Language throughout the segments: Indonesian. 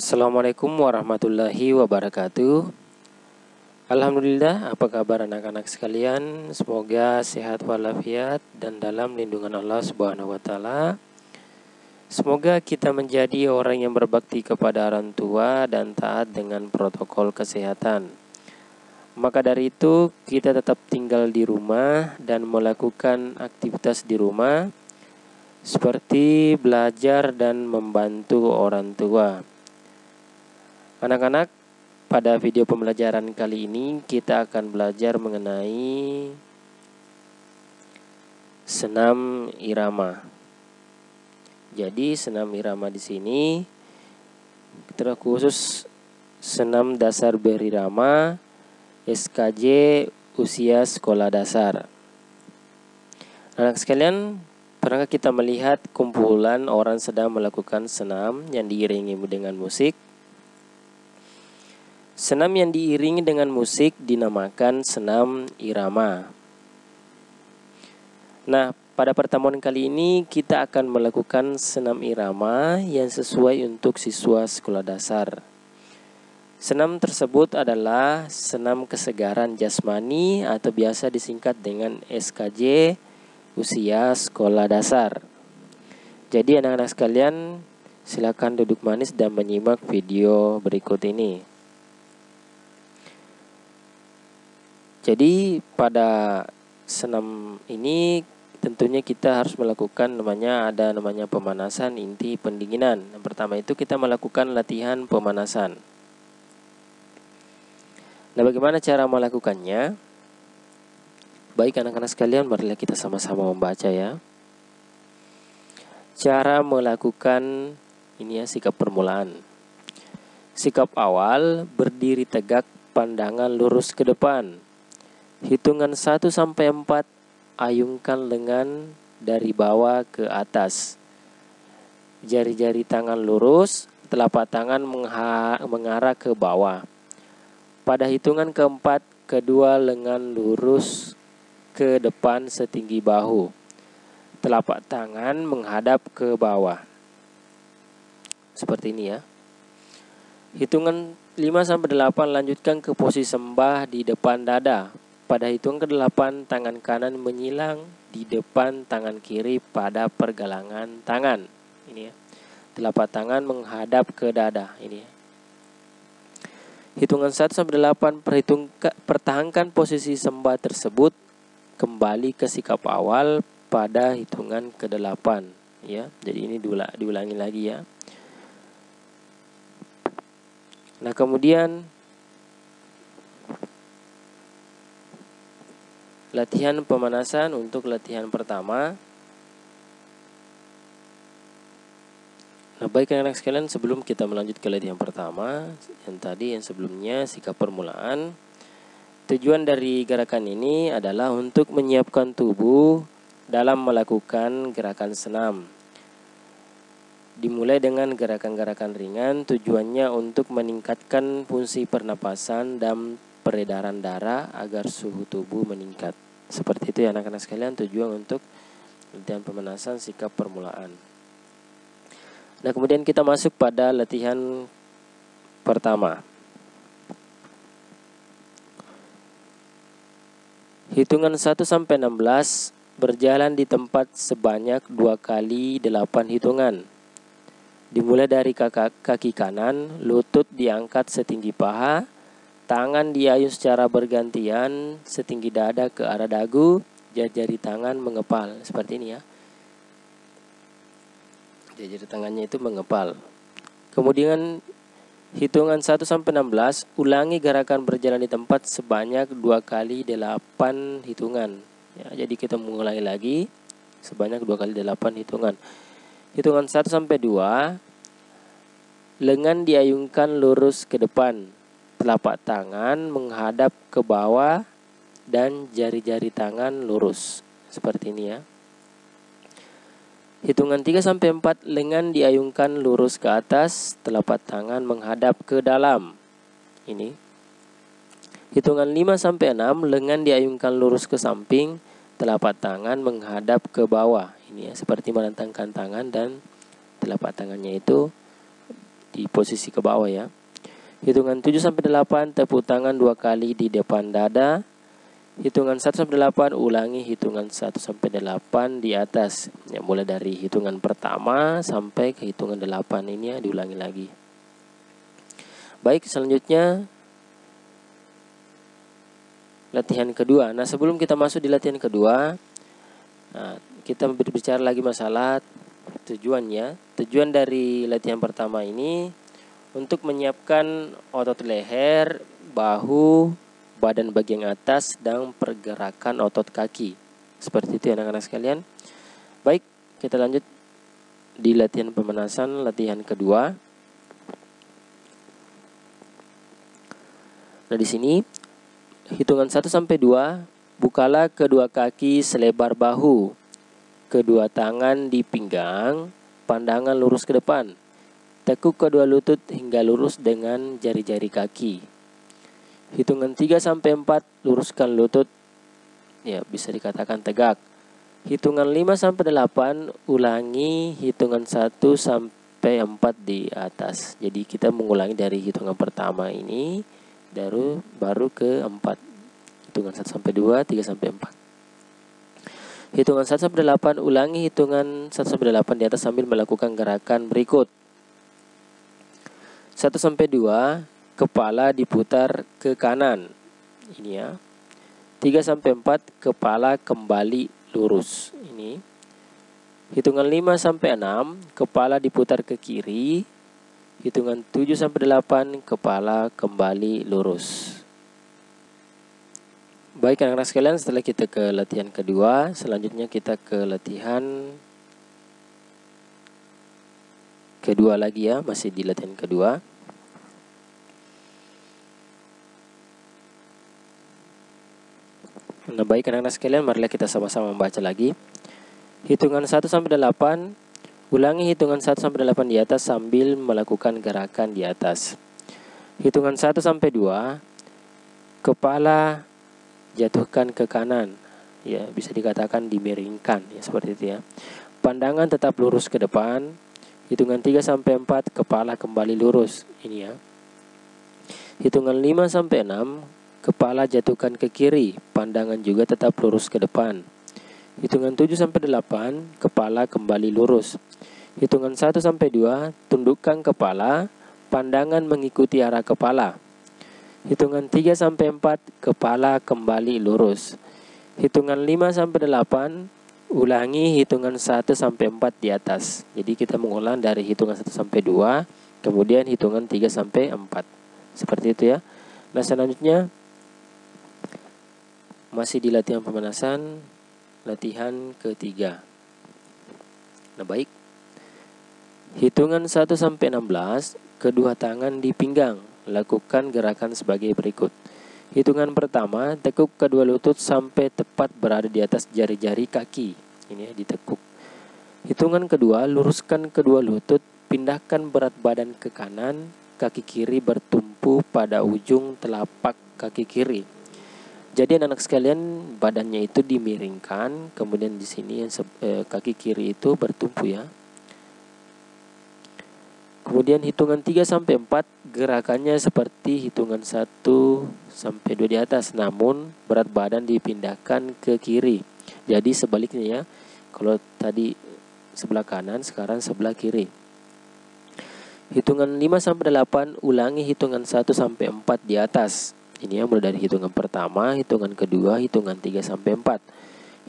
Assalamualaikum warahmatullahi wabarakatuh. Alhamdulillah, apa kabar anak-anak sekalian? Semoga sehat walafiat dan dalam lindungan Allah Subhanahu wa taala. Semoga kita menjadi orang yang berbakti kepada orang tua dan taat dengan protokol kesehatan. Maka dari itu, kita tetap tinggal di rumah dan melakukan aktivitas di rumah seperti belajar dan membantu orang tua. Anak-anak, pada video pembelajaran kali ini kita akan belajar mengenai senam irama. Jadi senam irama di sini terkhusus senam dasar berirama SKJ usia sekolah dasar. Anak sekalian, pernahkah kita melihat kumpulan orang sedang melakukan senam yang diiringi dengan musik? Senam yang diiringi dengan musik dinamakan senam irama. Nah, pada pertemuan kali ini kita akan melakukan senam irama yang sesuai untuk siswa sekolah dasar. Senam tersebut adalah senam kesegaran jasmani atau biasa disingkat dengan SKJ usia sekolah dasar. Jadi anak-anak sekalian, silakan duduk manis dan menyimak video berikut ini. Jadi pada senam ini tentunya kita harus melakukan namanya pemanasan inti pendinginan. Yang pertama itu kita melakukan latihan pemanasan. Nah, bagaimana cara melakukannya? Baik anak-anak sekalian, marilah kita sama-sama membaca ya. Cara melakukan ini ya, sikap permulaan. Sikap awal, berdiri tegak, pandangan lurus ke depan. Hitungan 1 sampai 4, ayunkan lengan dari bawah ke atas. Jari-jari tangan lurus, telapak tangan mengarah ke bawah. Pada hitungan keempat, kedua lengan lurus ke depan setinggi bahu. Telapak tangan menghadap ke bawah. Seperti ini ya. Hitungan 5 sampai 8, lanjutkan ke posisi sembah di depan dada. Pada hitungan ke-8, tangan kanan menyilang di depan tangan kiri pada pergelangan tangan. Ini ya. Telapak tangan menghadap ke dada. Ini ya. Hitungan 1 sampai 8, pertahankan posisi sembah tersebut, kembali ke sikap awal pada hitungan ke-8 ya. Jadi ini diulangi lagi ya. Nah, kemudian latihan pemanasan untuk latihan pertama. Nah, baik anak-anak sekalian, sebelum kita melanjut ke latihan pertama, yang sebelumnya sikap permulaan. Tujuan dari gerakan ini adalah untuk menyiapkan tubuh dalam melakukan gerakan senam. Dimulai dengan gerakan-gerakan ringan, tujuannya untuk meningkatkan fungsi pernapasan dan peredaran darah agar suhu tubuh meningkat. Seperti itu ya anak-anak sekalian, tujuan untuk latihan pemanasan sikap permulaan. Nah, kemudian kita masuk pada latihan pertama. Hitungan 1 sampai 16, berjalan di tempat sebanyak 2 kali 8 hitungan. Dimulai dari kaki kanan, lutut diangkat setinggi paha, tangan diayun secara bergantian setinggi dada ke arah dagu, jari tangan mengepal. Seperti ini ya. Jari tangannya itu mengepal. Kemudian hitungan 1 sampai 16, ulangi gerakan berjalan di tempat sebanyak 2 kali 8 hitungan. Ya, jadi kita mengulangi lagi sebanyak 2 kali 8 hitungan. Hitungan 1 sampai 2, lengan diayunkan lurus ke depan. Telapak tangan menghadap ke bawah dan jari-jari tangan lurus. Seperti ini ya. Hitungan 3 sampai 4, lengan diayunkan lurus ke atas, telapak tangan menghadap ke dalam. Ini. Hitungan 5 sampai 6, lengan diayunkan lurus ke samping, telapak tangan menghadap ke bawah. Ini ya, seperti melentangkan tangan dan telapak tangannya itu di posisi ke bawah ya. Hitungan 7 sampai 8 tepuk tangan 2 kali di depan dada. Hitungan 1 sampai 8 ulangi hitungan 1 sampai 8 di atas. Ya, mulai dari hitungan pertama sampai ke hitungan 8 ini ya, diulangi lagi. Baik, selanjutnya latihan kedua. Nah, sebelum kita masuk di latihan kedua, kita berbicara lagi masalah tujuannya. Tujuan dari latihan pertama ini untuk menyiapkan otot leher, bahu, badan bagian atas, dan pergerakan otot kaki. Seperti itu ya anak-anak sekalian. Baik, kita lanjut di latihan pemanasan, latihan kedua. Nah, di sini hitungan 1 sampai 2, bukalah kedua kaki selebar bahu. Kedua tangan di pinggang, pandangan lurus ke depan. Tekuk kedua lutut hingga lurus dengan jari-jari kaki. Hitungan 3 sampai 4, luruskan lutut. Ya, bisa dikatakan tegak. Hitungan 5 sampai 8, ulangi hitungan 1 sampai 4 di atas. Jadi kita mengulangi dari hitungan pertama ini baru ke 4. Hitungan 1 sampai 2, 3 sampai 4. Hitungan 1 sampai 8, ulangi hitungan 1 sampai 8 di atas sambil melakukan gerakan berikut. 1 sampai 2, kepala diputar ke kanan. Ini ya. 3 sampai 4, kepala kembali lurus. Ini. Hitungan 5 sampai 6, kepala diputar ke kiri. Hitungan 7 sampai 8, kepala kembali lurus. Baik anak-anak sekalian, setelah kita ke latihan kedua, selanjutnya kita ke latihan kedua lagi ya, masih di latihan kedua. Nah, baik anak-anak sekalian, marilah kita sama-sama membaca lagi. Hitungan 1 sampai 8, ulangi hitungan 1 sampai 8 di atas sambil melakukan gerakan di atas. Hitungan 1 sampai 2, kepala jatuhkan ke kanan. Ya, bisa dikatakan dimiringkan ya, seperti itu ya. Pandangan tetap lurus ke depan. Hitungan 3 sampai 4, kepala kembali lurus. Ini ya. Hitungan 5 sampai 6, kepala jatuhkan ke kiri, pandangan juga tetap lurus ke depan. Hitungan 7 sampai 8, kepala kembali lurus. Hitungan 1 sampai 2, tundukkan kepala, pandangan mengikuti arah kepala. Hitungan 3 sampai 4, kepala kembali lurus. Hitungan 5 sampai 8, ulangi hitungan 1 sampai 4 di atas. Jadi kita mengulang dari hitungan 1 sampai 2, kemudian hitungan 3 sampai 4. Seperti itu ya. Nah, selanjutnya masih di latihan pemanasan, latihan ketiga. Nah, baik. Hitungan 1 sampai 16, kedua tangan di pinggang. Lakukan gerakan sebagai berikut. Hitungan pertama, tekuk kedua lutut sampai tepat berada di atas jari-jari kaki. Ini ya, ditekuk. Hitungan kedua, luruskan kedua lutut, pindahkan berat badan ke kanan, kaki kiri bertumpu pada ujung telapak kaki kiri. Jadi anak-anak sekalian, badannya itu dimiringkan, kemudian di sini kaki kiri itu bertumpu ya. Kemudian hitungan 3 sampai 4, gerakannya seperti hitungan 1 sampai 2 di atas, namun berat badan dipindahkan ke kiri. Jadi sebaliknya ya. Kalau tadi sebelah kanan, sekarang sebelah kiri. Hitungan 5 sampai 8, ulangi hitungan 1 sampai 4 di atas. Ini ya, mulai dari hitungan pertama, hitungan kedua, hitungan 3 sampai 4.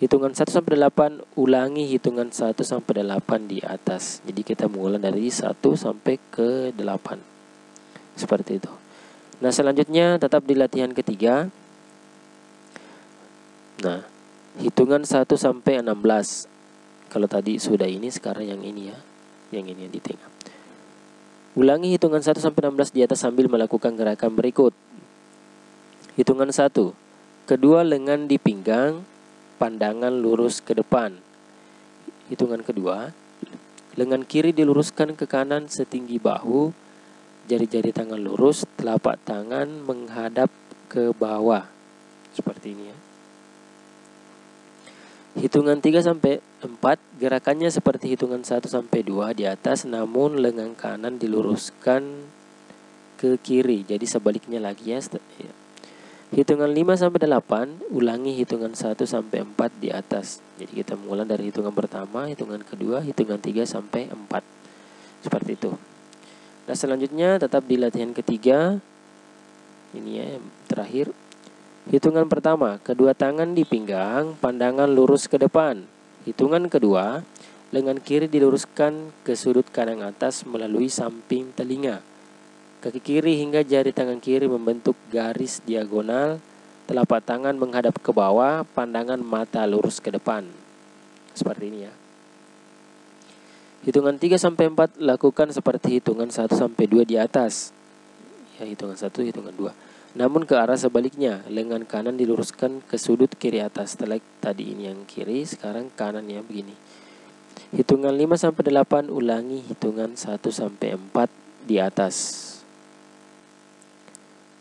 Hitungan 1 sampai 8, ulangi hitungan 1 sampai 8 di atas. Jadi kita mengulang dari 1 sampai ke 8. Seperti itu. Nah, selanjutnya tetap di latihan ketiga. Nah, hitungan 1 sampai 16. Kalau tadi sudah ini, sekarang yang ini ya. Yang ini yang di tengah. Ulangi hitungan 1 sampai 16 di atas sambil melakukan gerakan berikut. Hitungan 1, kedua lengan di pinggang, pandangan lurus ke depan. Hitungan kedua, lengan kiri diluruskan ke kanan setinggi bahu, jari-jari tangan lurus, telapak tangan menghadap ke bawah. Seperti ini ya. Hitungan 3 sampai 4 gerakannya seperti hitungan 1 sampai 2 di atas, namun lengan kanan diluruskan ke kiri. Jadi sebaliknya lagi ya. Hitungan 5 sampai 8 ulangi hitungan 1 sampai 4 di atas. Jadi kita mengulang dari hitungan pertama, hitungan kedua, hitungan 3 sampai 4. Seperti itu. Nah, selanjutnya tetap di latihan ketiga. Ini ya yang terakhir. Hitungan pertama, kedua tangan di pinggang, pandangan lurus ke depan. Hitungan kedua, lengan kiri diluruskan ke sudut kanan atas melalui samping telinga. Kaki kiri hingga jari tangan kiri membentuk garis diagonal. Telapak tangan menghadap ke bawah, pandangan mata lurus ke depan. Seperti ini ya. Hitungan 3 sampai 4 lakukan seperti hitungan 1 sampai 2 di atas. Ya, hitungan 1, hitungan 2. Namun ke arah sebaliknya, lengan kanan diluruskan ke sudut kiri atas. Setelah tadi ini yang kiri, sekarang kanannya begini. Hitungan 5 sampai 8 ulangi hitungan 1 sampai 4 di atas.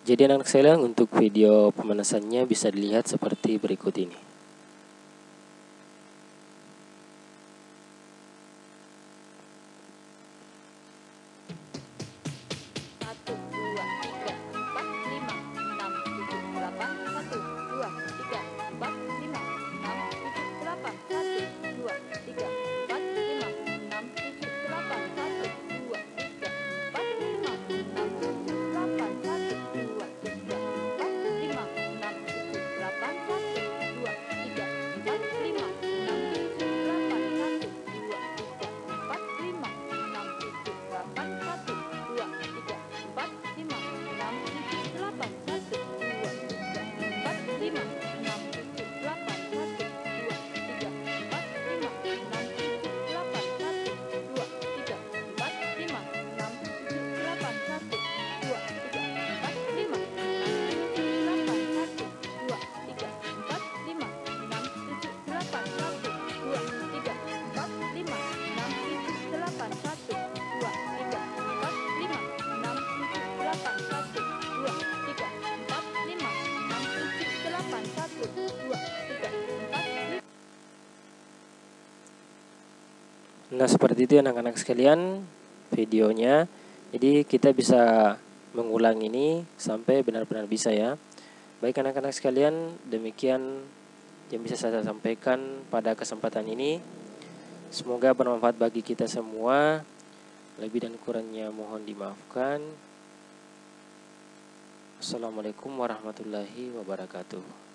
Jadi anak-anak sekalian, untuk video pemanasannya bisa dilihat seperti berikut ini. Nah, seperti itu anak-anak sekalian videonya. Jadi kita bisa mengulang ini sampai benar-benar bisa ya. Baik anak-anak sekalian, demikian yang bisa saya sampaikan pada kesempatan ini. Semoga bermanfaat bagi kita semua. Lebih dan kurangnya mohon dimaafkan. Assalamualaikum warahmatullahi wabarakatuh.